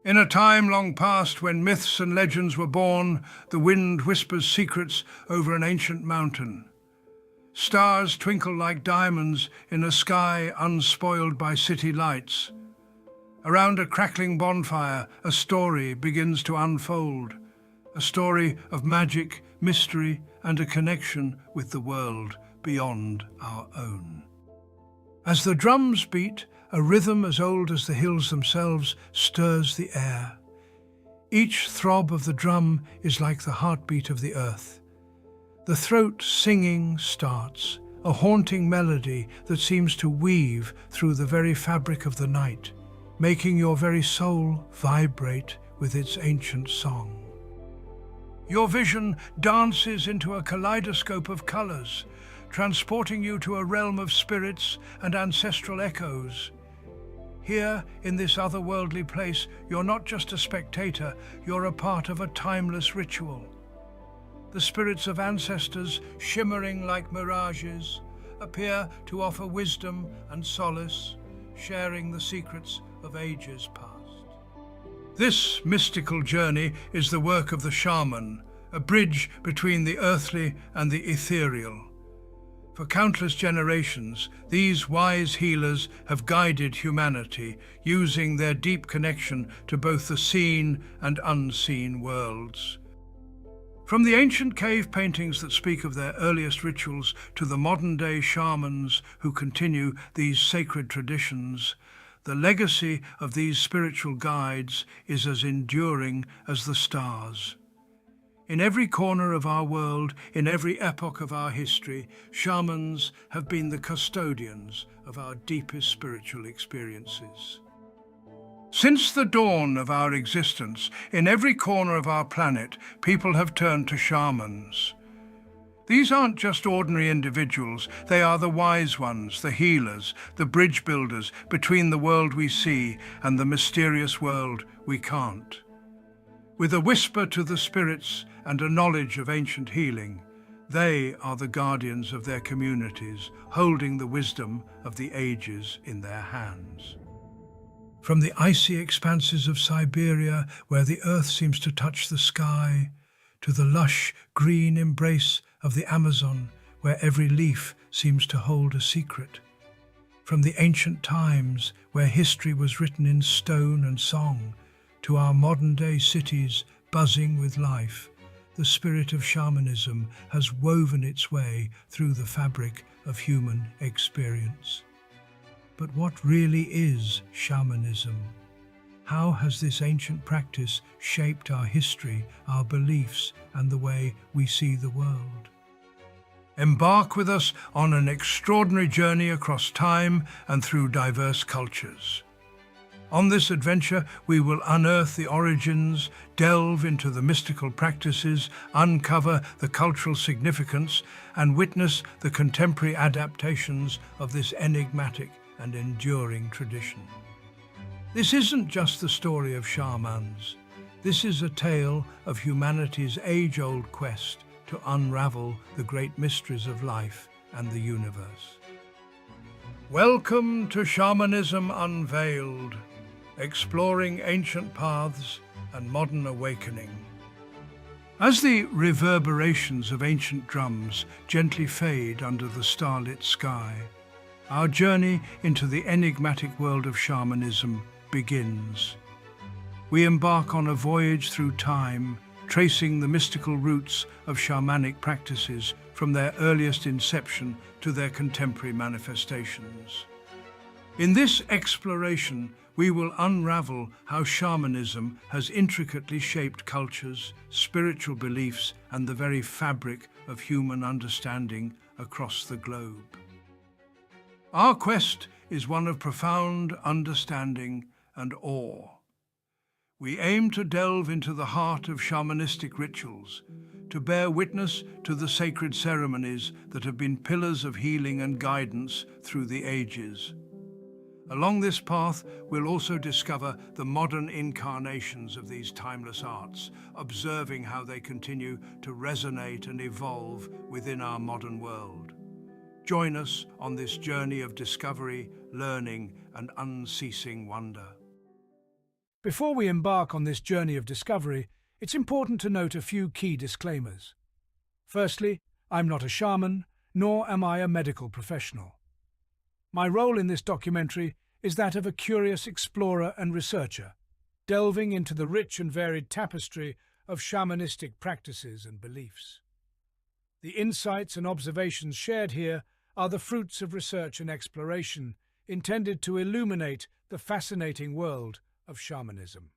In a time long past when myths and legends were born, the wind whispers secrets over an ancient mountain. Stars twinkle like diamonds in a sky unspoiled by city lights. Around a crackling bonfire, a story begins to unfold. A story of magic, mystery, and a connection with the world beyond our own. As the drums beat, a rhythm as old as the hills themselves stirs the air. Each throb of the drum is like the heartbeat of the earth. The throat singing starts, a haunting melody that seems to weave through the very fabric of the night, making your very soul vibrate with its ancient song. Your vision dances into a kaleidoscope of colors, transporting you to a realm of spirits and ancestral echoes. Here, in this otherworldly place, you're not just a spectator, you're a part of a timeless ritual. The spirits of ancestors, shimmering like mirages, appear to offer wisdom and solace, sharing the secrets of ages past. This mystical journey is the work of the shaman, a bridge between the earthly and the ethereal. For countless generations, these wise healers have guided humanity, using their deep connection to both the seen and unseen worlds. From the ancient cave paintings that speak of their earliest rituals to the modern-day shamans who continue these sacred traditions, the legacy of these spiritual guides is as enduring as the stars. In every corner of our world, in every epoch of our history, shamans have been the custodians of our deepest spiritual experiences. Since the dawn of our existence, in every corner of our planet, people have turned to shamans. These aren't just ordinary individuals, they are the wise ones, the healers, the bridge builders between the world we see and the mysterious world we can't. With a whisper to the spirits and a knowledge of ancient healing, they are the guardians of their communities, holding the wisdom of the ages in their hands. From the icy expanses of Siberia, where the earth seems to touch the sky, to the lush green embrace of the Amazon, where every leaf seems to hold a secret. From the ancient times, where history was written in stone and song, to our modern-day cities buzzing with life, the spirit of shamanism has woven its way through the fabric of human experience. But what really is shamanism? How has this ancient practice shaped our history, our beliefs, and the way we see the world? Embark with us on an extraordinary journey across time and through diverse cultures. On this adventure, we will unearth the origins, delve into the mystical practices, uncover the cultural significance, and witness the contemporary adaptations of this enigmatic and enduring tradition. This isn't just the story of shamans. This is a tale of humanity's age-old quest to unravel the great mysteries of life and the universe. Welcome to Shamanism Unveiled, exploring ancient paths and modern awakening. As the reverberations of ancient drums gently fade under the starlit sky, our journey into the enigmatic world of shamanism begins. We embark on a voyage through time, tracing the mystical roots of shamanic practices from their earliest inception to their contemporary manifestations. In this exploration, we will unravel how shamanism has intricately shaped cultures, spiritual beliefs, and the very fabric of human understanding across the globe. Our quest is one of profound understanding and awe. We aim to delve into the heart of shamanistic rituals, to bear witness to the sacred ceremonies that have been pillars of healing and guidance through the ages. Along this path, we'll also discover the modern incarnations of these timeless arts, observing how they continue to resonate and evolve within our modern world. Join us on this journey of discovery, learning, and unceasing wonder. Before we embark on this journey of discovery, it's important to note a few key disclaimers. Firstly, I'm not a shaman, nor am I a medical professional. My role in this documentary is that of a curious explorer and researcher, delving into the rich and varied tapestry of shamanistic practices and beliefs. The insights and observations shared here are the fruits of research and exploration intended to illuminate the fascinating world of shamanism.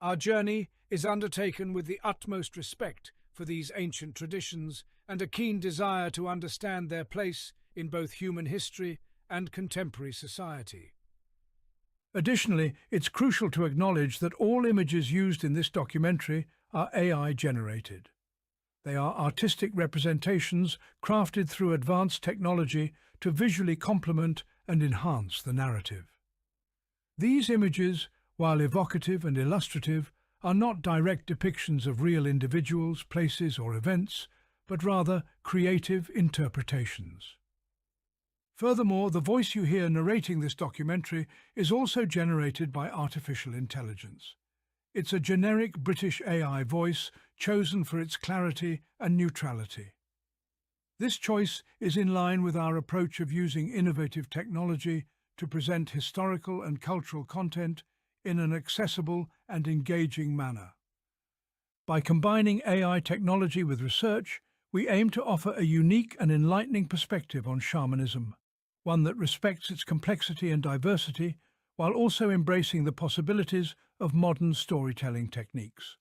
Our journey is undertaken with the utmost respect for these ancient traditions and a keen desire to understand their place in both human history and contemporary society. Additionally, it's crucial to acknowledge that all images used in this documentary are AI-generated. They are artistic representations crafted through advanced technology to visually complement and enhance the narrative. These images, while evocative and illustrative, are not direct depictions of real individuals, places, or events, but rather creative interpretations. Furthermore, the voice you hear narrating this documentary is also generated by artificial intelligence. It's a generic British AI voice chosen for its clarity and neutrality. This choice is in line with our approach of using innovative technology to present historical and cultural content in an accessible and engaging manner. By combining AI technology with research, we aim to offer a unique and enlightening perspective on shamanism, one that respects its complexity and diversity while also embracing the possibilities of modern storytelling techniques.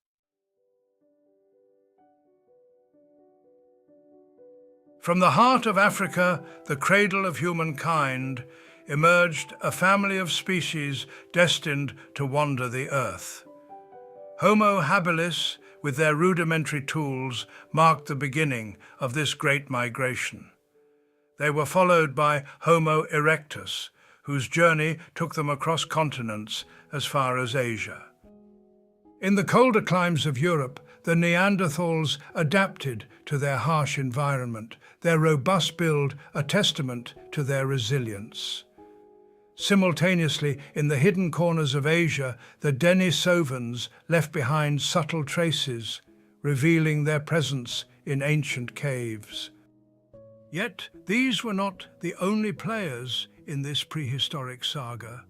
From the heart of Africa, the cradle of humankind, emerged a family of species destined to wander the earth. Homo habilis, with their rudimentary tools, marked the beginning of this great migration. They were followed by Homo erectus, whose journey took them across continents as far as Asia. In the colder climes of Europe, the Neanderthals adapted to their harsh environment, their robust build a testament to their resilience. Simultaneously, in the hidden corners of Asia, the Denisovans left behind subtle traces, revealing their presence in ancient caves. Yet, these were not the only players in this prehistoric saga.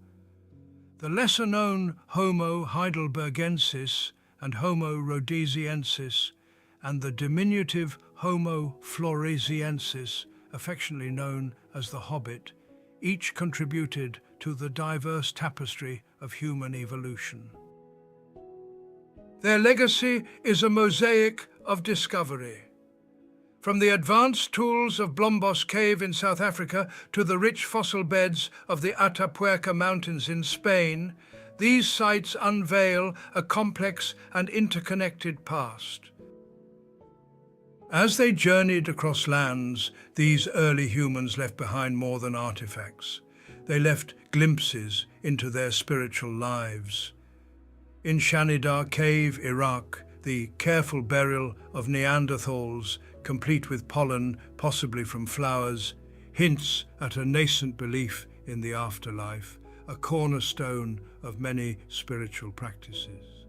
The lesser-known Homo heidelbergensis and Homo rhodesiensis and the diminutive Homo floresiensis, affectionately known as the Hobbit, each contributed to the diverse tapestry of human evolution. Their legacy is a mosaic of discovery. From the advanced tools of Blombos Cave in South Africa to the rich fossil beds of the Atapuerca Mountains in Spain, these sites unveil a complex and interconnected past. As they journeyed across lands, these early humans left behind more than artifacts. They left glimpses into their spiritual lives. In Shanidar Cave, Iraq, the careful burial of Neanderthals, complete with pollen, possibly from flowers, hints at a nascent belief in the afterlife, a cornerstone of many spiritual practices.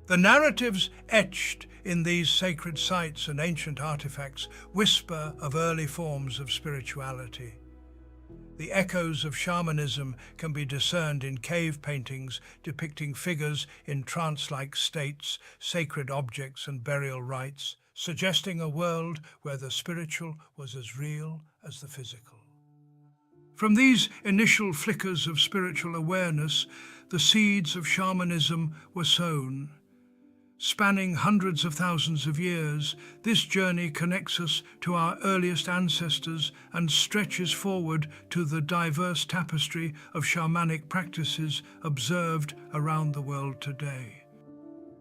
The narratives etched in these sacred sites and ancient artifacts whisper of early forms of spirituality. The echoes of shamanism can be discerned in cave paintings depicting figures in trance-like states, sacred objects and burial rites, suggesting a world where the spiritual was as real as the physical. From these initial flickers of spiritual awareness, the seeds of shamanism were sown. Spanning hundreds of thousands of years, this journey connects us to our earliest ancestors and stretches forward to the diverse tapestry of shamanic practices observed around the world today.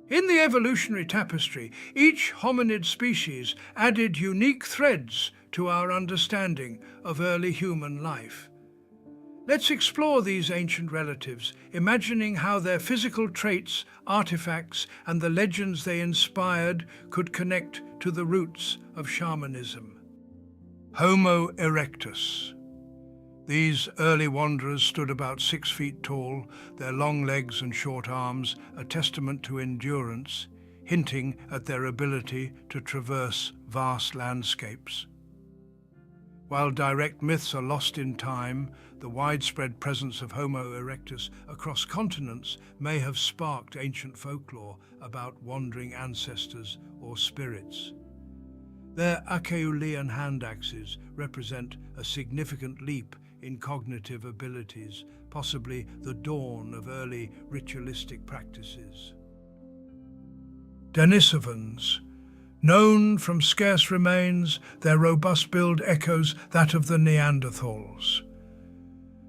In the evolutionary tapestry, each hominid species added unique threads to our understanding of early human life. Let's explore these ancient relatives, imagining how their physical traits, artifacts, and the legends they inspired could connect to the roots of shamanism. Homo erectus. These early wanderers stood about 6 feet tall, their long legs and short arms a testament to endurance, hinting at their ability to traverse vast landscapes. While direct myths are lost in time, the widespread presence of Homo erectus across continents may have sparked ancient folklore about wandering ancestors or spirits. Their Acheulean hand axes represent a significant leap in cognitive abilities, possibly the dawn of early ritualistic practices. Denisovans. Known from scarce remains, their robust build echoes that of the Neanderthals.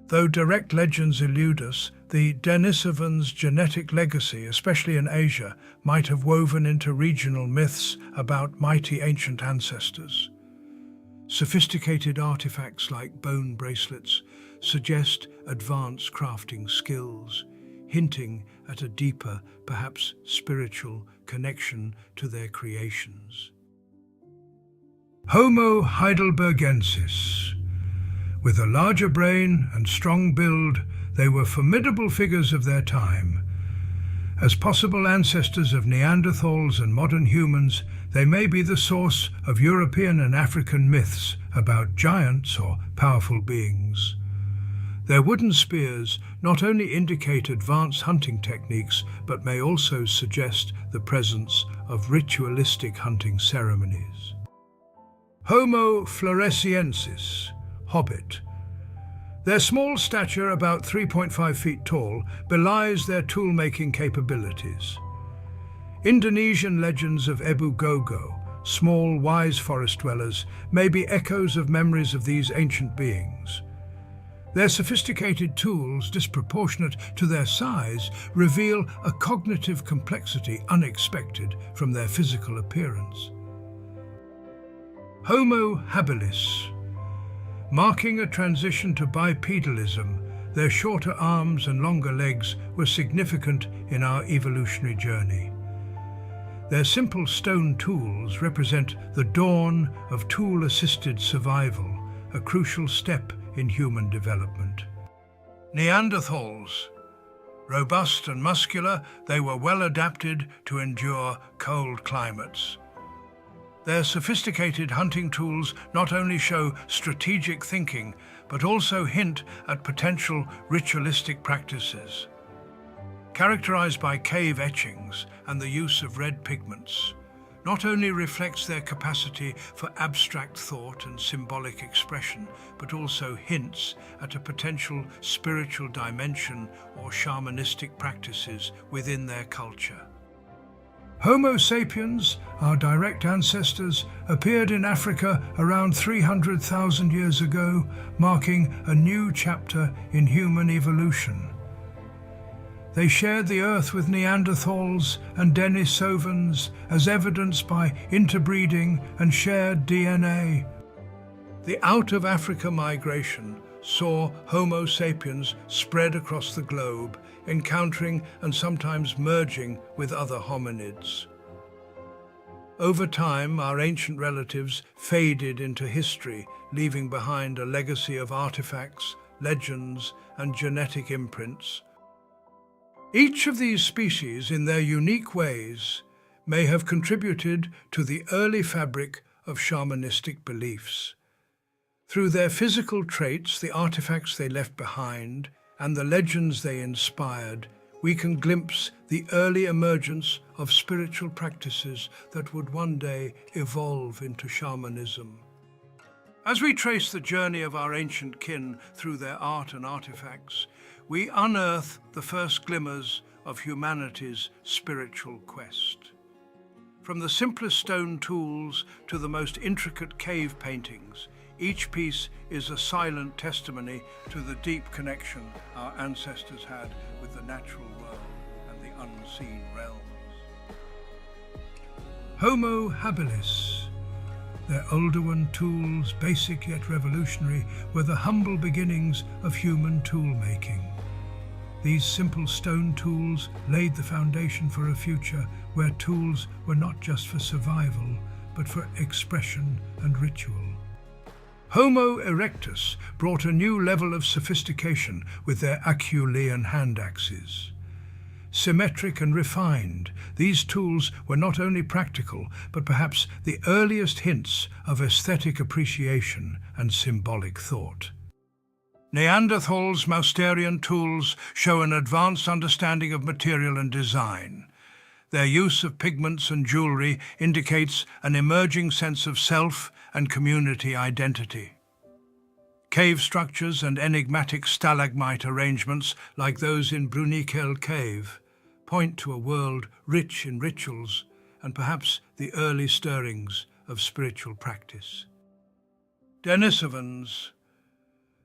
Though direct legends elude us, the Denisovans' genetic legacy, especially in Asia, might have woven into regional myths about mighty ancient ancestors. Sophisticated artifacts like bone bracelets suggest advanced crafting skills, hinting at a deeper, perhaps spiritual, connection to their creations. Homo heidelbergensis. With a larger brain and strong build, they were formidable figures of their time. As possible ancestors of Neanderthals and modern humans, they may be the source of European and African myths about giants or powerful beings. Their wooden spears not only indicate advanced hunting techniques, but may also suggest the presence of ritualistic hunting ceremonies. Homo floresiensis, Hobbit. Their small stature, about 3.5 feet tall, belies their tool-making capabilities. Indonesian legends of Ebu Gogo, small, wise forest dwellers, may be echoes of memories of these ancient beings. Their sophisticated tools, disproportionate to their size, reveal a cognitive complexity unexpected from their physical appearance. Homo habilis. Marking a transition to bipedalism, their shorter arms and longer legs were significant in our evolutionary journey. Their simple stone tools represent the dawn of tool-assisted survival, a crucial step in human development. Neanderthals. Robust and muscular, they were well adapted to endure cold climates. Their sophisticated hunting tools not only show strategic thinking, but also hint at potential ritualistic practices. Characterized by cave etchings and the use of red pigments, not only reflects their capacity for abstract thought and symbolic expression, but also hints at a potential spiritual dimension or shamanistic practices within their culture. Homo sapiens, our direct ancestors, appeared in Africa around 300,000 years ago, marking a new chapter in human evolution. They shared the earth with Neanderthals and Denisovans, as evidenced by interbreeding and shared DNA. The out-of-Africa migration saw Homo sapiens spread across the globe, encountering and sometimes merging with other hominids. Over time, our ancient relatives faded into history, leaving behind a legacy of artifacts, legends, and genetic imprints. Each of these species, in their unique ways, may have contributed to the early fabric of shamanistic beliefs. Through their physical traits, the artifacts they left behind, and the legends they inspired, we can glimpse the early emergence of spiritual practices that would one day evolve into shamanism. As we trace the journey of our ancient kin through their art and artifacts, we unearth the first glimmers of humanity's spiritual quest. From the simplest stone tools to the most intricate cave paintings, each piece is a silent testimony to the deep connection our ancestors had with the natural world and the unseen realms. Homo habilis. Their Oldowan tools, basic yet revolutionary, were the humble beginnings of human tool-making. These simple stone tools laid the foundation for a future where tools were not just for survival, but for expression and ritual. Homo erectus brought a new level of sophistication with their Acheulean hand axes. Symmetric and refined, these tools were not only practical, but perhaps the earliest hints of aesthetic appreciation and symbolic thought. Neanderthals' Mousterian tools show an advanced understanding of material and design. Their use of pigments and jewelry indicates an emerging sense of self and community identity. Cave structures and enigmatic stalagmite arrangements, like those in Bruniquel Cave, point to a world rich in rituals and perhaps the early stirrings of spiritual practice. Denisovans.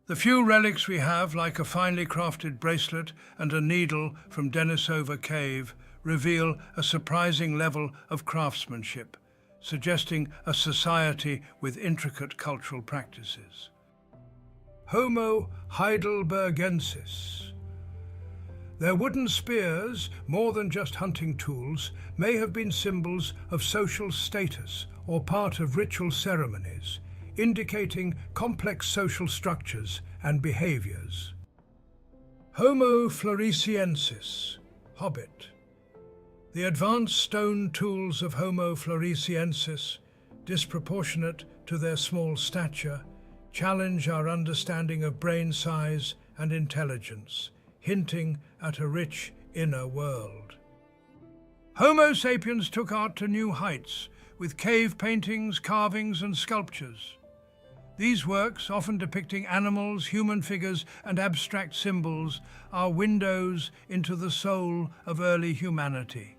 The few relics we have, like a finely crafted bracelet and a needle from Denisova Cave, reveal a surprising level of craftsmanship, suggesting a society with intricate cultural practices. Homo heidelbergensis. Their wooden spears, more than just hunting tools, may have been symbols of social status or part of ritual ceremonies, indicating complex social structures and behaviors. Homo floresiensis, Hobbit. The advanced stone tools of Homo floresiensis, disproportionate to their small stature, challenge our understanding of brain size and intelligence, hinting at a rich inner world. Homo sapiens took art to new heights, with cave paintings, carvings, and sculptures. These works, often depicting animals, human figures, and abstract symbols, are windows into the soul of early humanity.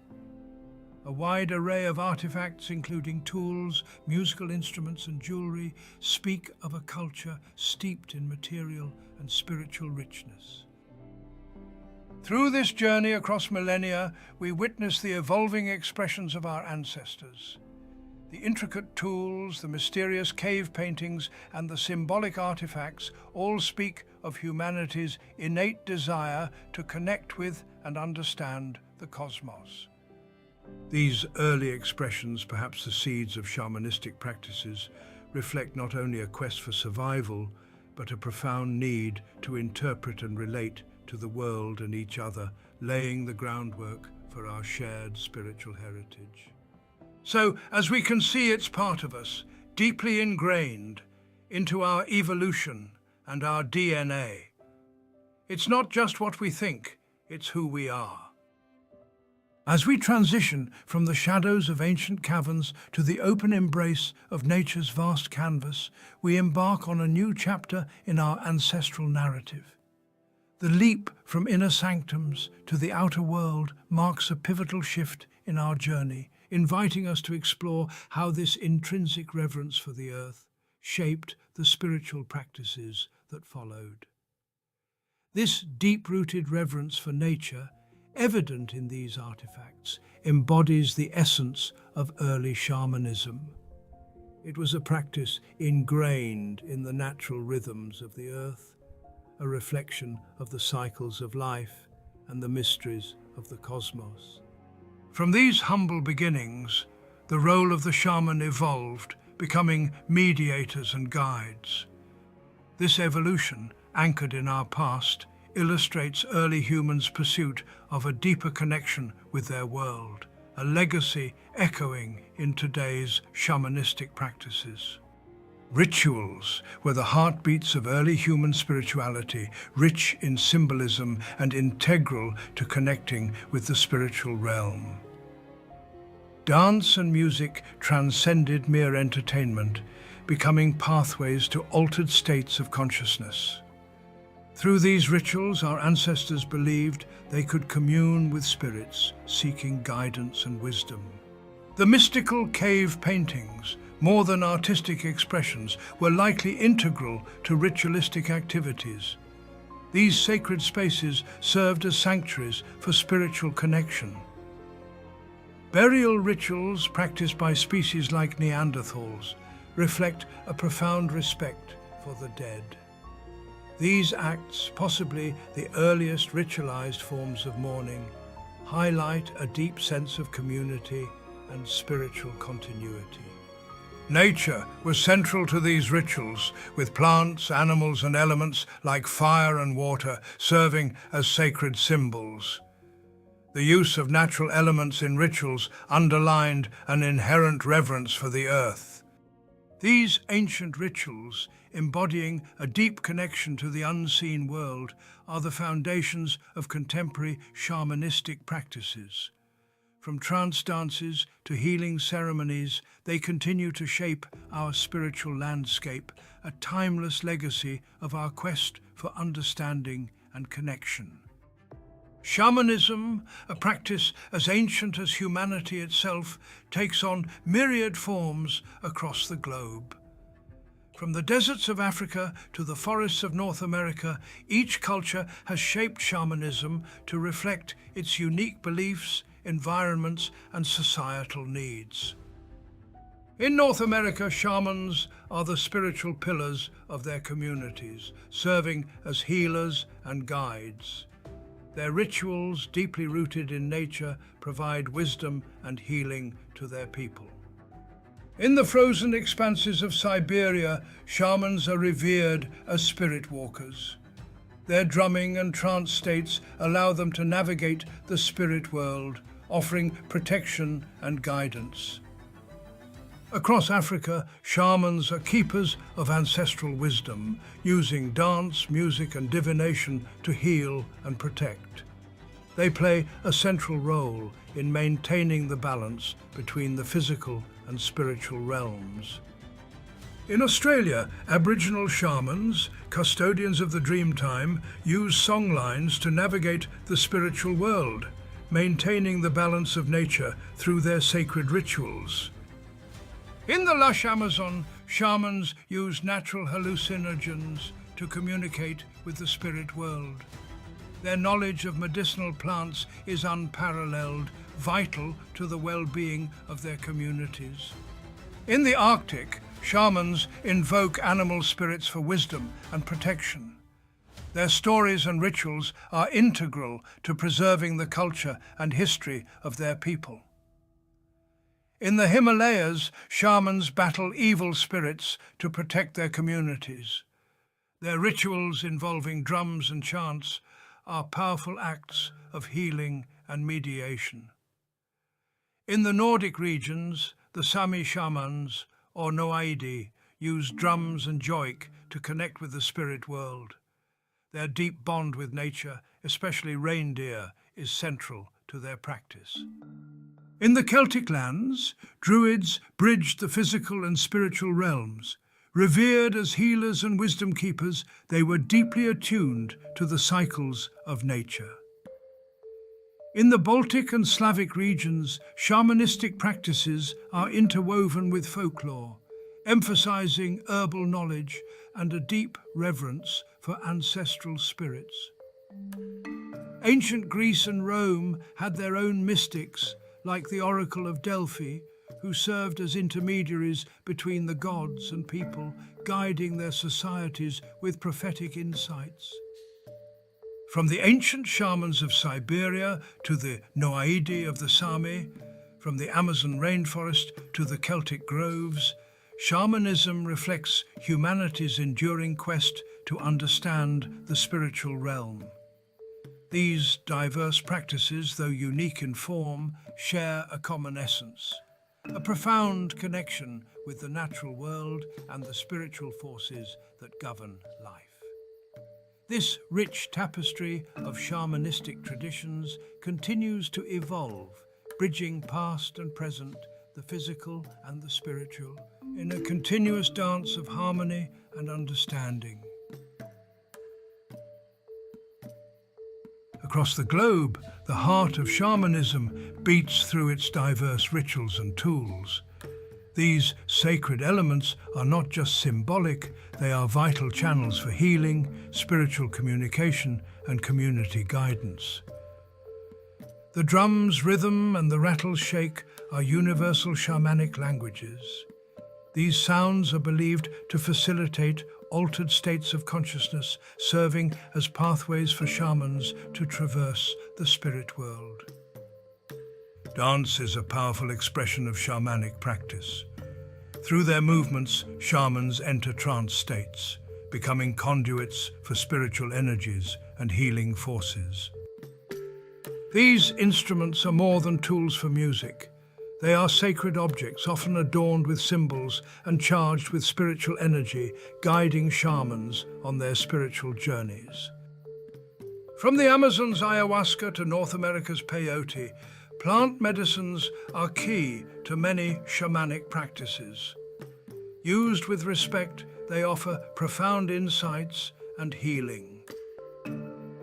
A wide array of artifacts, including tools, musical instruments, and jewelry, speak of a culture steeped in material and spiritual richness. Through this journey across millennia, we witness the evolving expressions of our ancestors. The intricate tools, the mysterious cave paintings, and the symbolic artifacts all speak of humanity's innate desire to connect with and understand the cosmos. These early expressions, perhaps the seeds of shamanistic practices, reflect not only a quest for survival, but a profound need to interpret and relate to the world and each other, laying the groundwork for our shared spiritual heritage. So, as we can see, it's part of us, deeply ingrained into our evolution and our DNA. It's not just what we think, it's who we are. As we transition from the shadows of ancient caverns to the open embrace of nature's vast canvas, we embark on a new chapter in our ancestral narrative. The leap from inner sanctums to the outer world marks a pivotal shift in our journey, inviting us to explore how this intrinsic reverence for the earth shaped the spiritual practices that followed. This deep-rooted reverence for nature, evident in these artifacts, embodies the essence of early shamanism. It was a practice ingrained in the natural rhythms of the earth, a reflection of the cycles of life and the mysteries of the cosmos. From these humble beginnings, the role of the shaman evolved, becoming mediators and guides. This evolution, anchored in our past, illustrates early humans' pursuit of a deeper connection with their world, a legacy echoing in today's shamanistic practices. Rituals were the heartbeats of early human spirituality, rich in symbolism and integral to connecting with the spiritual realm. Dance and music transcended mere entertainment, becoming pathways to altered states of consciousness. Through these rituals, our ancestors believed they could commune with spirits, seeking guidance and wisdom. The mystical cave paintings, more than artistic expressions, were likely integral to ritualistic activities. These sacred spaces served as sanctuaries for spiritual connection. Burial rituals practiced by species like Neanderthals reflect a profound respect for the dead. These acts, possibly the earliest ritualized forms of mourning, highlight a deep sense of community and spiritual continuity. Nature was central to these rituals, with plants, animals and elements like fire and water serving as sacred symbols. The use of natural elements in rituals underlined an inherent reverence for the earth. These ancient rituals, embodying a deep connection to the unseen world, are the foundations of contemporary shamanistic practices. From trance dances to healing ceremonies, they continue to shape our spiritual landscape, a timeless legacy of our quest for understanding and connection. Shamanism, a practice as ancient as humanity itself, takes on myriad forms across the globe. From the deserts of Africa to the forests of North America, each culture has shaped shamanism to reflect its unique beliefs, environments and societal needs. In North America, shamans are the spiritual pillars of their communities, serving as healers and guides. Their rituals, deeply rooted in nature, provide wisdom and healing to their people. In the frozen expanses of Siberia, shamans are revered as spirit walkers. Their drumming and trance states allow them to navigate the spirit world, offering protection and guidance. Across Africa, shamans are keepers of ancestral wisdom, using dance, music and divination to heal and protect. They play a central role in maintaining the balance between the physical and spiritual realms. In Australia, Aboriginal shamans, custodians of the Dreamtime, use songlines to navigate the spiritual world, maintaining the balance of nature through their sacred rituals. In the lush Amazon, shamans use natural hallucinogens to communicate with the spirit world. Their knowledge of medicinal plants is unparalleled, vital to the well-being of their communities. In the Arctic, shamans invoke animal spirits for wisdom and protection. Their stories and rituals are integral to preserving the culture and history of their people. In the Himalayas, shamans battle evil spirits to protect their communities. Their rituals involving drums and chants are powerful acts of healing and mediation. In the Nordic regions, the Sami shamans, or Noaidi, use drums and joik to connect with the spirit world. Their deep bond with nature, especially reindeer, is central to their practice. In the Celtic lands, Druids bridged the physical and spiritual realms. Revered as healers and wisdom keepers, they were deeply attuned to the cycles of nature. In the Baltic and Slavic regions, shamanistic practices are interwoven with folklore, emphasizing herbal knowledge and a deep reverence for ancestral spirits. Ancient Greece and Rome had their own mystics, like the Oracle of Delphi, who served as intermediaries between the gods and people, guiding their societies with prophetic insights. From the ancient shamans of Siberia to the Noaidi of the Sami, from the Amazon rainforest to the Celtic groves, shamanism reflects humanity's enduring quest to understand the spiritual realm. These diverse practices, though unique in form, share a common essence, a profound connection with the natural world and the spiritual forces that govern life. This rich tapestry of shamanistic traditions continues to evolve, bridging past and present, the physical and the spiritual, in a continuous dance of harmony and understanding. Across the globe, the heart of shamanism beats through its diverse rituals and tools. These sacred elements are not just symbolic, they are vital channels for healing, spiritual communication, and community guidance. The drum's rhythm and the rattle's shake are universal shamanic languages. These sounds are believed to facilitate altered states of consciousness, serving as pathways for shamans to traverse the spirit world. Dance is a powerful expression of shamanic practice. Through their movements, shamans enter trance states, becoming conduits for spiritual energies and healing forces. These instruments are more than tools for music. They are sacred objects, often adorned with symbols and charged with spiritual energy, guiding shamans on their spiritual journeys. From the Amazon's ayahuasca to North America's peyote, plant medicines are key to many shamanic practices. Used with respect, they offer profound insights and healing.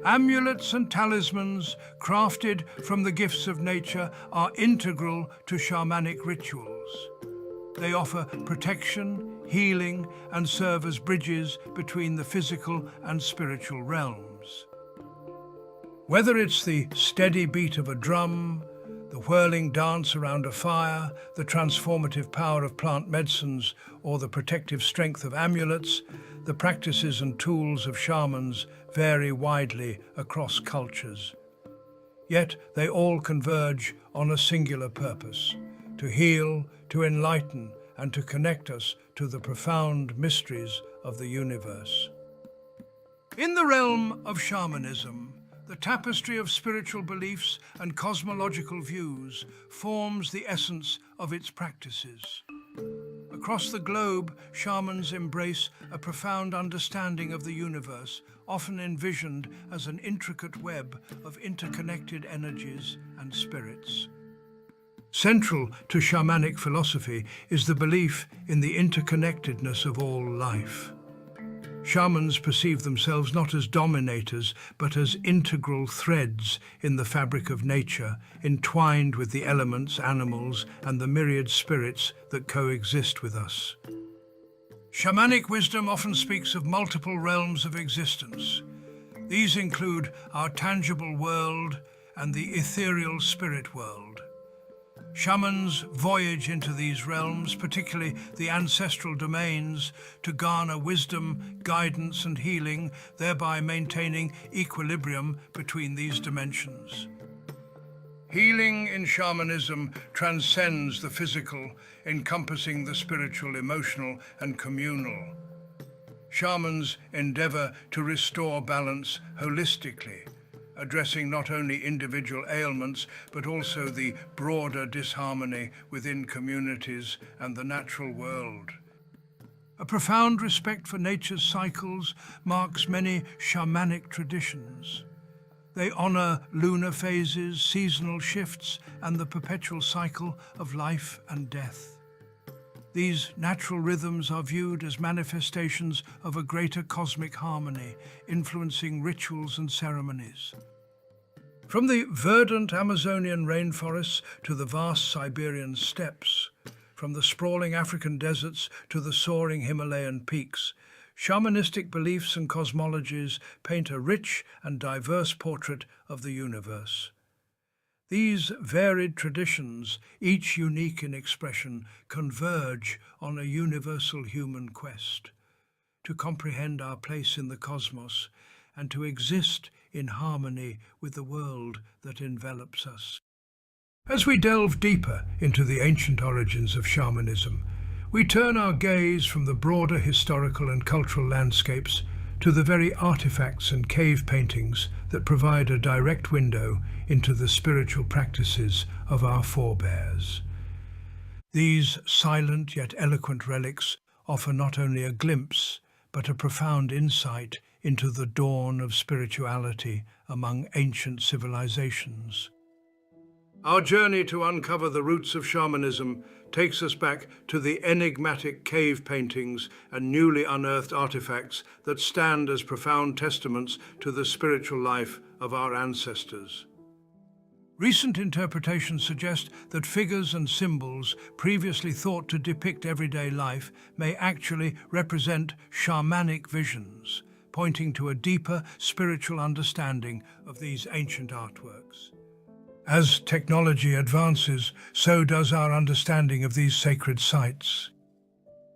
Amulets and talismans, crafted from the gifts of nature, are integral to shamanic rituals. They offer protection, healing, and serve as bridges between the physical and spiritual realms. Whether it's the steady beat of a drum, the whirling dance around a fire, the transformative power of plant medicines, or the protective strength of amulets, the practices and tools of shamans vary widely across cultures. Yet they all converge on a singular purpose: to heal, to enlighten, and to connect us to the profound mysteries of the universe. In the realm of shamanism, the tapestry of spiritual beliefs and cosmological views forms the essence of its practices. Across the globe, shamans embrace a profound understanding of the universe, often envisioned as an intricate web of interconnected energies and spirits. Central to shamanic philosophy is the belief in the interconnectedness of all life. Shamans perceive themselves not as dominators, but as integral threads in the fabric of nature, entwined with the elements, animals, and the myriad spirits that coexist with us. Shamanic wisdom often speaks of multiple realms of existence. These include our tangible world and the ethereal spirit world. Shamans voyage into these realms, particularly the ancestral domains, to garner wisdom, guidance, and healing, thereby maintaining equilibrium between these dimensions. Healing in shamanism transcends the physical, encompassing the spiritual, emotional, and communal. Shamans endeavor to restore balance holistically, addressing not only individual ailments, but also the broader disharmony within communities and the natural world. A profound respect for nature's cycles marks many shamanic traditions. They honor lunar phases, seasonal shifts, and the perpetual cycle of life and death. These natural rhythms are viewed as manifestations of a greater cosmic harmony, influencing rituals and ceremonies. From the verdant Amazonian rainforests to the vast Siberian steppes, from the sprawling African deserts to the soaring Himalayan peaks, shamanistic beliefs and cosmologies paint a rich and diverse portrait of the universe. These varied traditions, each unique in expression, converge on a universal human quest to comprehend our place in the cosmos and to exist in harmony with the world that envelops us. As we delve deeper into the ancient origins of shamanism, we turn our gaze from the broader historical and cultural landscapes to the very artifacts and cave paintings that provide a direct window into the spiritual practices of our forebears. These silent yet eloquent relics offer not only a glimpse, but a profound insight into the dawn of spirituality among ancient civilizations. Our journey to uncover the roots of shamanism takes us back to the enigmatic cave paintings and newly unearthed artifacts that stand as profound testaments to the spiritual life of our ancestors. Recent interpretations suggest that figures and symbols previously thought to depict everyday life may actually represent shamanic visions, pointing to a deeper spiritual understanding of these ancient artworks. As technology advances, so does our understanding of these sacred sites.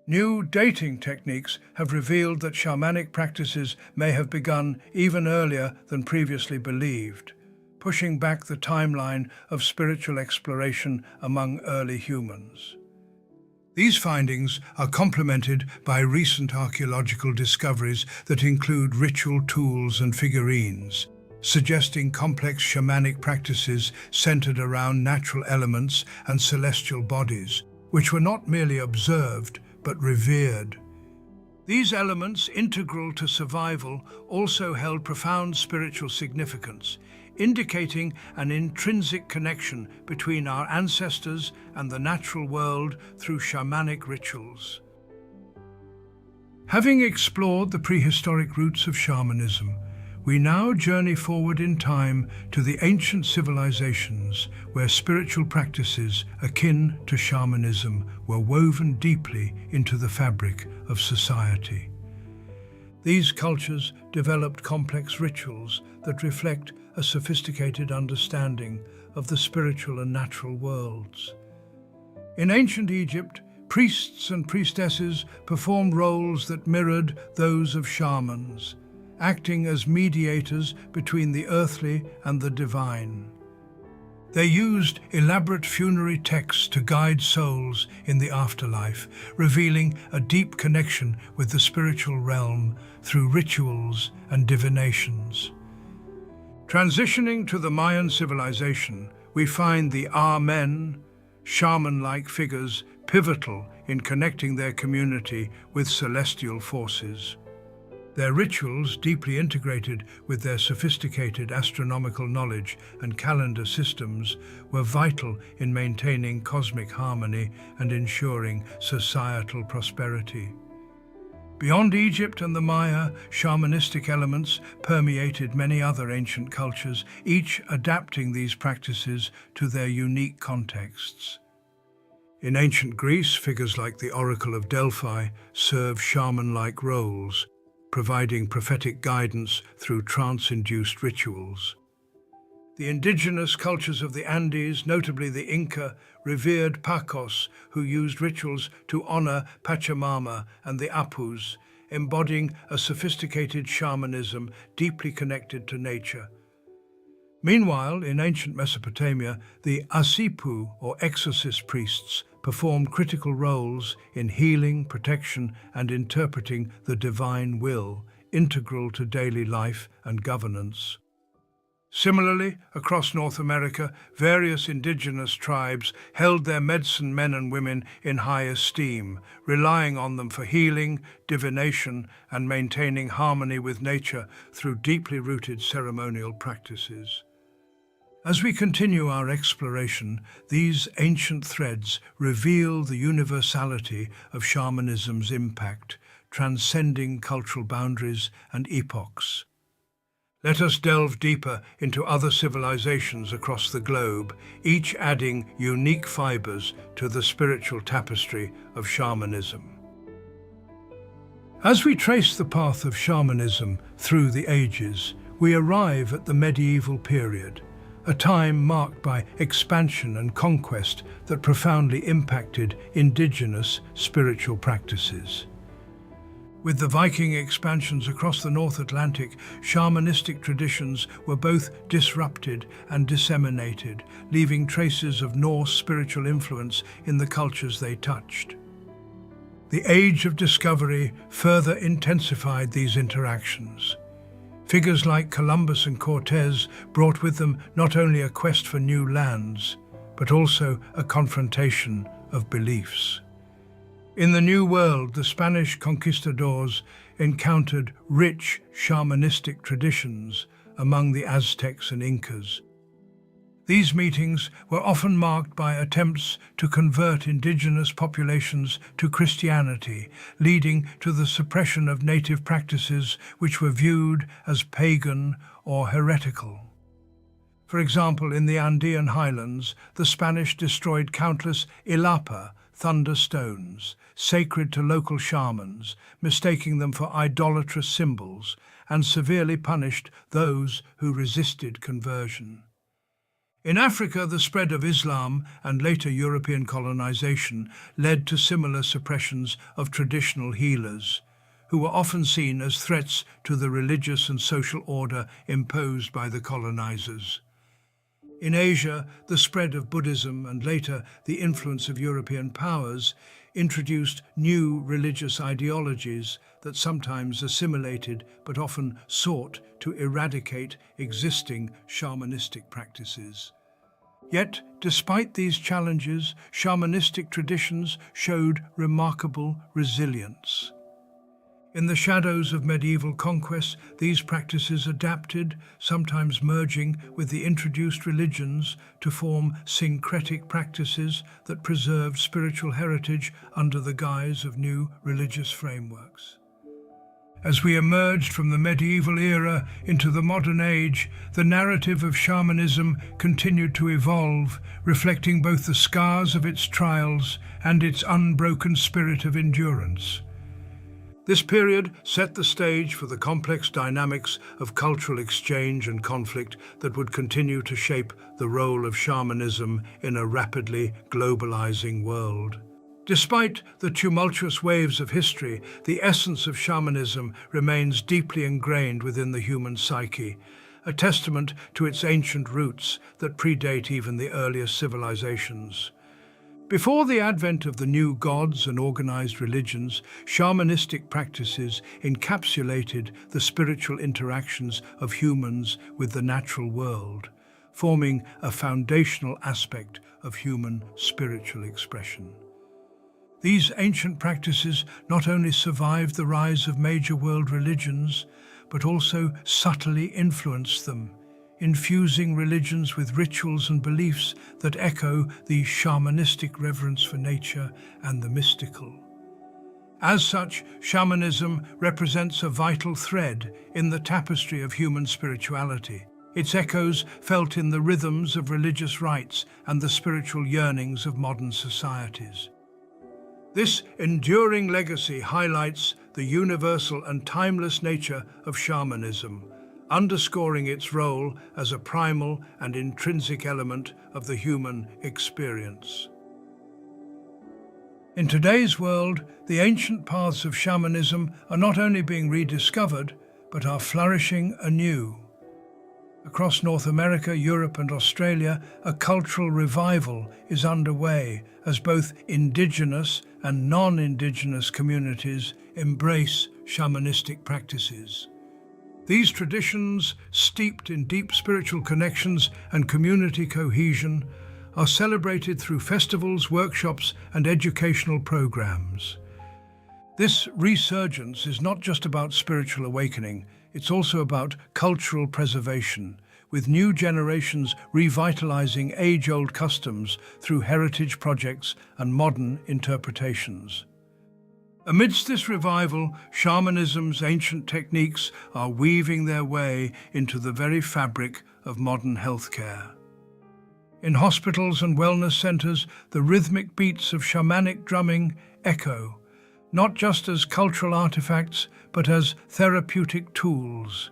New dating techniques have revealed that shamanic practices may have begun even earlier than previously believed, pushing back the timeline of spiritual exploration among early humans. These findings are complemented by recent archaeological discoveries that include ritual tools and figurines, suggesting complex shamanic practices centered around natural elements and celestial bodies, which were not merely observed but revered. These elements, integral to survival, also held profound spiritual significance, indicating an intrinsic connection between our ancestors and the natural world through shamanic rituals. Having explored the prehistoric roots of shamanism, we now journey forward in time to the ancient civilizations where spiritual practices akin to shamanism were woven deeply into the fabric of society. These cultures developed complex rituals that reflect a sophisticated understanding of the spiritual and natural worlds. In ancient Egypt, priests and priestesses performed roles that mirrored those of shamans, acting as mediators between the earthly and the divine. They used elaborate funerary texts to guide souls in the afterlife, revealing a deep connection with the spiritual realm through rituals and divinations. Transitioning to the Mayan civilization, we find the Amen, shaman-like figures, pivotal in connecting their community with celestial forces. Their rituals, deeply integrated with their sophisticated astronomical knowledge and calendar systems, were vital in maintaining cosmic harmony and ensuring societal prosperity. Beyond Egypt and the Maya, shamanistic elements permeated many other ancient cultures, each adapting these practices to their unique contexts. In ancient Greece, figures like the Oracle of Delphi served shaman-like roles, providing prophetic guidance through trance-induced rituals. The indigenous cultures of the Andes, notably the Inca, revered Pacos, who used rituals to honor Pachamama and the Apus, embodying a sophisticated shamanism deeply connected to nature. Meanwhile, in ancient Mesopotamia, the Asipu, or exorcist priests, performed critical roles in healing, protection, and interpreting the divine will, integral to daily life and governance. Similarly, across North America, various indigenous tribes held their medicine men and women in high esteem, relying on them for healing, divination, and maintaining harmony with nature through deeply rooted ceremonial practices. As we continue our exploration, these ancient threads reveal the universality of shamanism's impact, transcending cultural boundaries and epochs. Let us delve deeper into other civilizations across the globe, each adding unique fibers to the spiritual tapestry of shamanism. As we trace the path of shamanism through the ages, we arrive at the medieval period, a time marked by expansion and conquest that profoundly impacted indigenous spiritual practices. With the Viking expansions across the North Atlantic, shamanistic traditions were both disrupted and disseminated, leaving traces of Norse spiritual influence in the cultures they touched. The Age of Discovery further intensified these interactions. Figures like Columbus and Cortés brought with them not only a quest for new lands, but also a confrontation of beliefs. In the New World, the Spanish conquistadors encountered rich shamanistic traditions among the Aztecs and Incas. These meetings were often marked by attempts to convert indigenous populations to Christianity, leading to the suppression of native practices which were viewed as pagan or heretical. For example, in the Andean highlands, the Spanish destroyed countless Ilapa, thunder stones, sacred to local shamans, mistaking them for idolatrous symbols, and severely punished those who resisted conversion. In Africa, the spread of Islam and later European colonization led to similar suppressions of traditional healers, who were often seen as threats to the religious and social order imposed by the colonizers. In Asia, the spread of Buddhism and later the influence of European powers introduced new religious ideologies that sometimes assimilated but often sought to eradicate existing shamanistic practices. Yet, despite these challenges, shamanistic traditions showed remarkable resilience. In the shadows of medieval conquest, these practices adapted, sometimes merging with the introduced religions to form syncretic practices that preserved spiritual heritage under the guise of new religious frameworks. As we emerged from the medieval era into the modern age, the narrative of shamanism continued to evolve, reflecting both the scars of its trials and its unbroken spirit of endurance. This period set the stage for the complex dynamics of cultural exchange and conflict that would continue to shape the role of shamanism in a rapidly globalizing world. Despite the tumultuous waves of history, the essence of shamanism remains deeply ingrained within the human psyche, a testament to its ancient roots that predate even the earliest civilizations. Before the advent of the new gods and organized religions, shamanistic practices encapsulated the spiritual interactions of humans with the natural world, forming a foundational aspect of human spiritual expression. These ancient practices not only survived the rise of major world religions, but also subtly influenced them, infusing religions with rituals and beliefs that echo the shamanistic reverence for nature and the mystical. As such, shamanism represents a vital thread in the tapestry of human spirituality, its echoes felt in the rhythms of religious rites and the spiritual yearnings of modern societies. This enduring legacy highlights the universal and timeless nature of shamanism, underscoring its role as a primal and intrinsic element of the human experience. In today's world, the ancient paths of shamanism are not only being rediscovered, but are flourishing anew. Across North America, Europe, and Australia, a cultural revival is underway as both indigenous and non-indigenous communities embrace shamanistic practices. These traditions, steeped in deep spiritual connections and community cohesion, are celebrated through festivals, workshops, and educational programs. This resurgence is not just about spiritual awakening, it's also about cultural preservation, with new generations revitalizing age-old customs through heritage projects and modern interpretations. Amidst this revival, shamanism's ancient techniques are weaving their way into the very fabric of modern healthcare. In hospitals and wellness centers, the rhythmic beats of shamanic drumming echo, not just as cultural artifacts, but as therapeutic tools.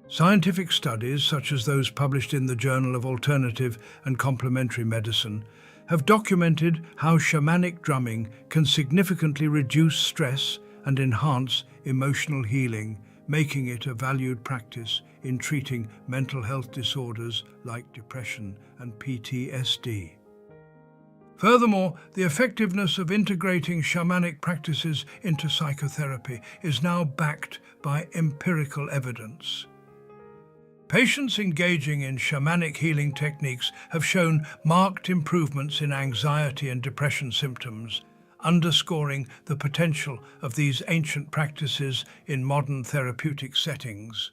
Scientific studies, such as those published in the Journal of Alternative and Complementary Medicine, have documented how shamanic drumming can significantly reduce stress and enhance emotional healing, making it a valued practice in treating mental health disorders like depression and PTSD. Furthermore, the effectiveness of integrating shamanic practices into psychotherapy is now backed by empirical evidence. Patients engaging in shamanic healing techniques have shown marked improvements in anxiety and depression symptoms, underscoring the potential of these ancient practices in modern therapeutic settings.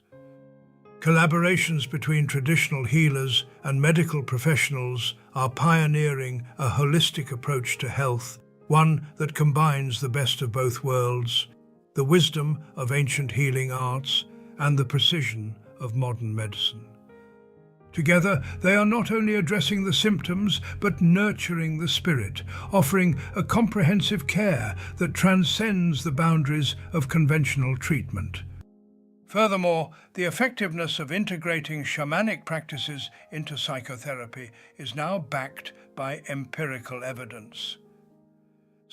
Collaborations between traditional healers and medical professionals are pioneering a holistic approach to health, one that combines the best of both worlds, the wisdom of ancient healing arts and the precision of modern medicine. Together, they are not only addressing the symptoms, but nurturing the spirit, offering a comprehensive care that transcends the boundaries of conventional treatment. Furthermore, the effectiveness of integrating shamanic practices into psychotherapy is now backed by empirical evidence.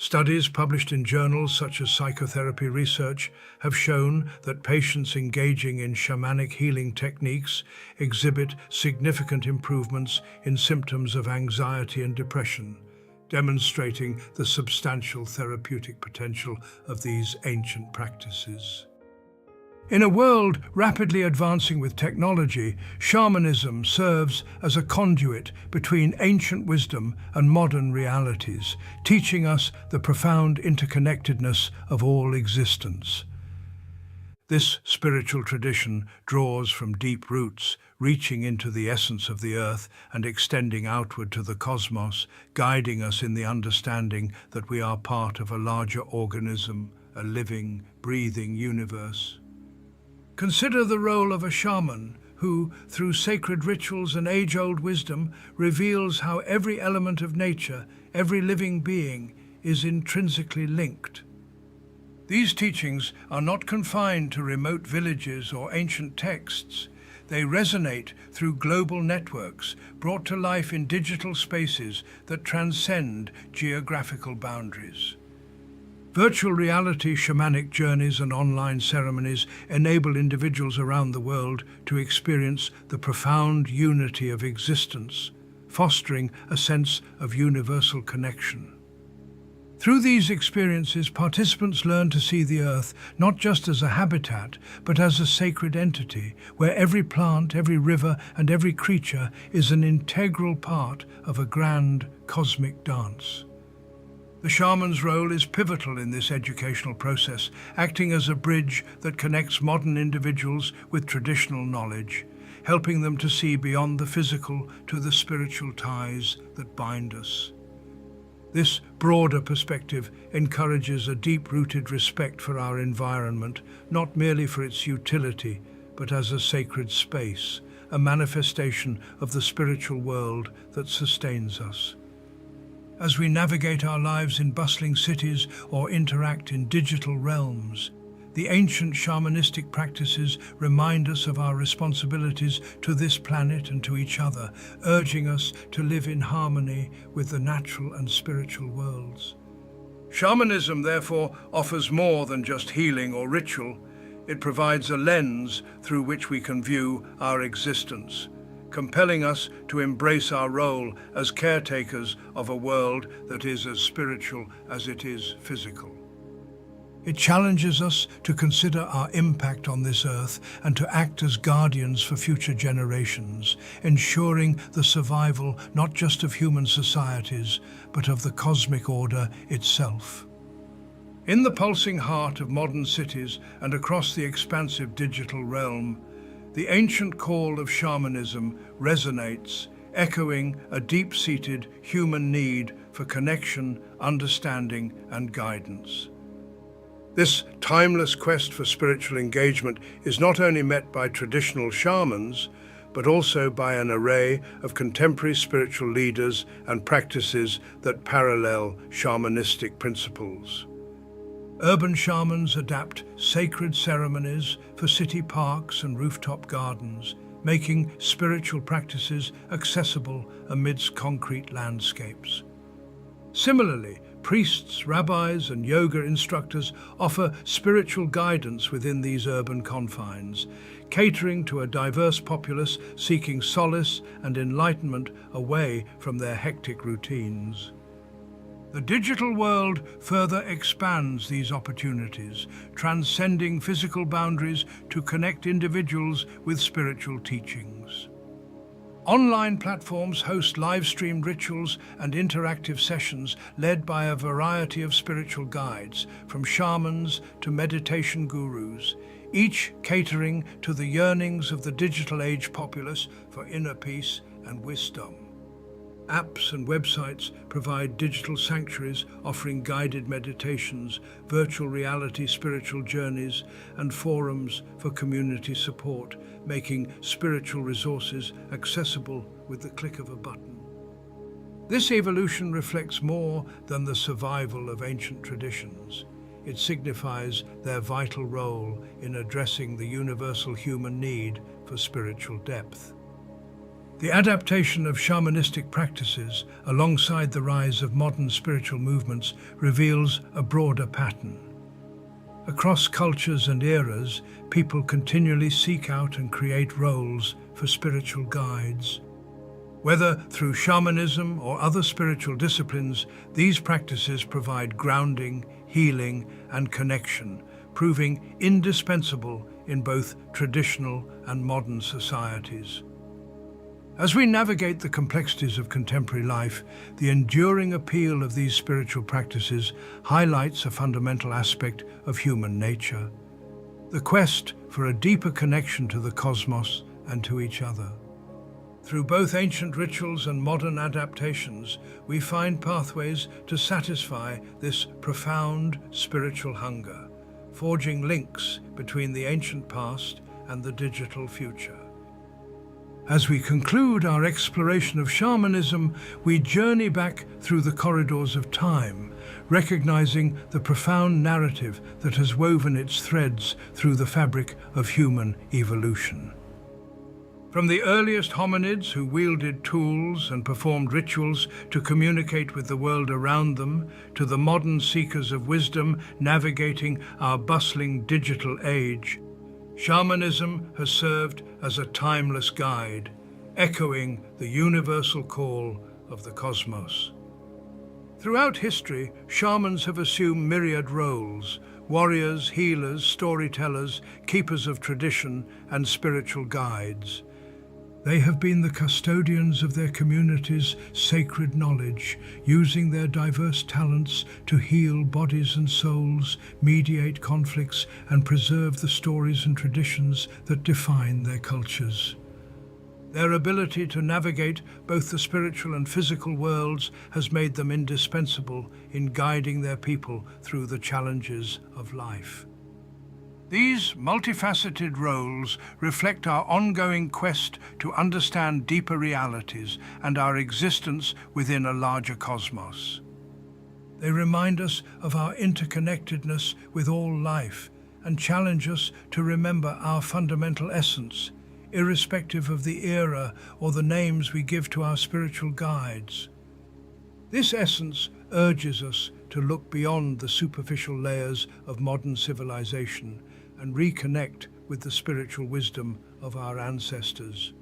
Studies published in journals such as Psychotherapy Research have shown that patients engaging in shamanic healing techniques exhibit significant improvements in symptoms of anxiety and depression, demonstrating the substantial therapeutic potential of these ancient practices. In a world rapidly advancing with technology, shamanism serves as a conduit between ancient wisdom and modern realities, teaching us the profound interconnectedness of all existence. This spiritual tradition draws from deep roots, reaching into the essence of the earth and extending outward to the cosmos, guiding us in the understanding that we are part of a larger organism, a living, breathing universe. Consider the role of a shaman who, through sacred rituals and age-old wisdom, reveals how every element of nature, every living being, is intrinsically linked. These teachings are not confined to remote villages or ancient texts. They resonate through global networks, brought to life in digital spaces that transcend geographical boundaries. Virtual reality, shamanic journeys and online ceremonies enable individuals around the world to experience the profound unity of existence, fostering a sense of universal connection. Through these experiences, participants learn to see the earth not just as a habitat, but as a sacred entity, where every plant, every river, and every creature is an integral part of a grand cosmic dance. The shaman's role is pivotal in this educational process, acting as a bridge that connects modern individuals with traditional knowledge, helping them to see beyond the physical to the spiritual ties that bind us. This broader perspective encourages a deep-rooted respect for our environment, not merely for its utility, but as a sacred space, a manifestation of the spiritual world that sustains us. As we navigate our lives in bustling cities or interact in digital realms, the ancient shamanistic practices remind us of our responsibilities to this planet and to each other, urging us to live in harmony with the natural and spiritual worlds. Shamanism, therefore, offers more than just healing or ritual. It provides a lens through which we can view our existence, compelling us to embrace our role as caretakers of a world that is as spiritual as it is physical. It challenges us to consider our impact on this earth and to act as guardians for future generations, ensuring the survival not just of human societies, but of the cosmic order itself. In the pulsing heart of modern cities and across the expansive digital realm, the ancient call of shamanism resonates, echoing a deep-seated human need for connection, understanding, and guidance. This timeless quest for spiritual engagement is not only met by traditional shamans, but also by an array of contemporary spiritual leaders and practices that parallel shamanistic principles. Urban shamans adapt sacred ceremonies for city parks and rooftop gardens, making spiritual practices accessible amidst concrete landscapes. Similarly, priests, rabbis, and yoga instructors offer spiritual guidance within these urban confines, catering to a diverse populace seeking solace and enlightenment away from their hectic routines. The digital world further expands these opportunities, transcending physical boundaries to connect individuals with spiritual teachings. Online platforms host live-streamed rituals and interactive sessions led by a variety of spiritual guides, from shamans to meditation gurus, each catering to the yearnings of the digital age populace for inner peace and wisdom. Apps and websites provide digital sanctuaries offering guided meditations, virtual reality spiritual journeys, and forums for community support, making spiritual resources accessible with the click of a button. This evolution reflects more than the survival of ancient traditions. It signifies their vital role in addressing the universal human need for spiritual depth. The adaptation of shamanistic practices alongside the rise of modern spiritual movements reveals a broader pattern. Across cultures and eras, people continually seek out and create roles for spiritual guides. Whether through shamanism or other spiritual disciplines, these practices provide grounding, healing, and connection, proving indispensable in both traditional and modern societies. As we navigate the complexities of contemporary life, the enduring appeal of these spiritual practices highlights a fundamental aspect of human nature: the quest for a deeper connection to the cosmos and to each other. Through both ancient rituals and modern adaptations, we find pathways to satisfy this profound spiritual hunger, forging links between the ancient past and the digital future. As we conclude our exploration of shamanism, we journey back through the corridors of time, recognizing the profound narrative that has woven its threads through the fabric of human evolution. From the earliest hominids who wielded tools and performed rituals to communicate with the world around them, to the modern seekers of wisdom navigating our bustling digital age, shamanism has served as a timeless guide, echoing the universal call of the cosmos. Throughout history, shamans have assumed myriad roles: warriors, healers, storytellers, keepers of tradition, and spiritual guides. They have been the custodians of their community's sacred knowledge, using their diverse talents to heal bodies and souls, mediate conflicts, and preserve the stories and traditions that define their cultures. Their ability to navigate both the spiritual and physical worlds has made them indispensable in guiding their people through the challenges of life. These multifaceted roles reflect our ongoing quest to understand deeper realities and our existence within a larger cosmos. They remind us of our interconnectedness with all life and challenge us to remember our fundamental essence, irrespective of the era or the names we give to our spiritual guides. This essence urges us to look beyond the superficial layers of modern civilization and reconnect with the spiritual wisdom of our ancestors.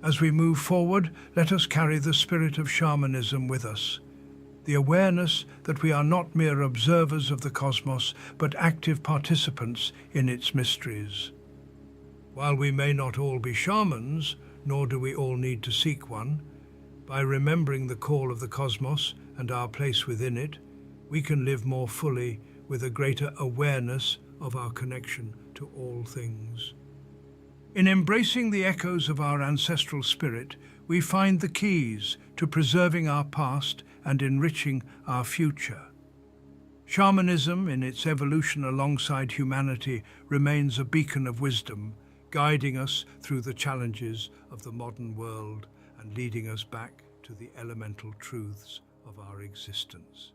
As we move forward, let us carry the spirit of shamanism with us, the awareness that we are not mere observers of the cosmos, but active participants in its mysteries. While we may not all be shamans, nor do we all need to seek one, by remembering the call of the cosmos and our place within it, we can live more fully with a greater awareness of our connection to all things. In embracing the echoes of our ancestral spirit, we find the keys to preserving our past and enriching our future. Shamanism, in its evolution alongside humanity, remains a beacon of wisdom, guiding us through the challenges of the modern world and leading us back to the elemental truths of our existence.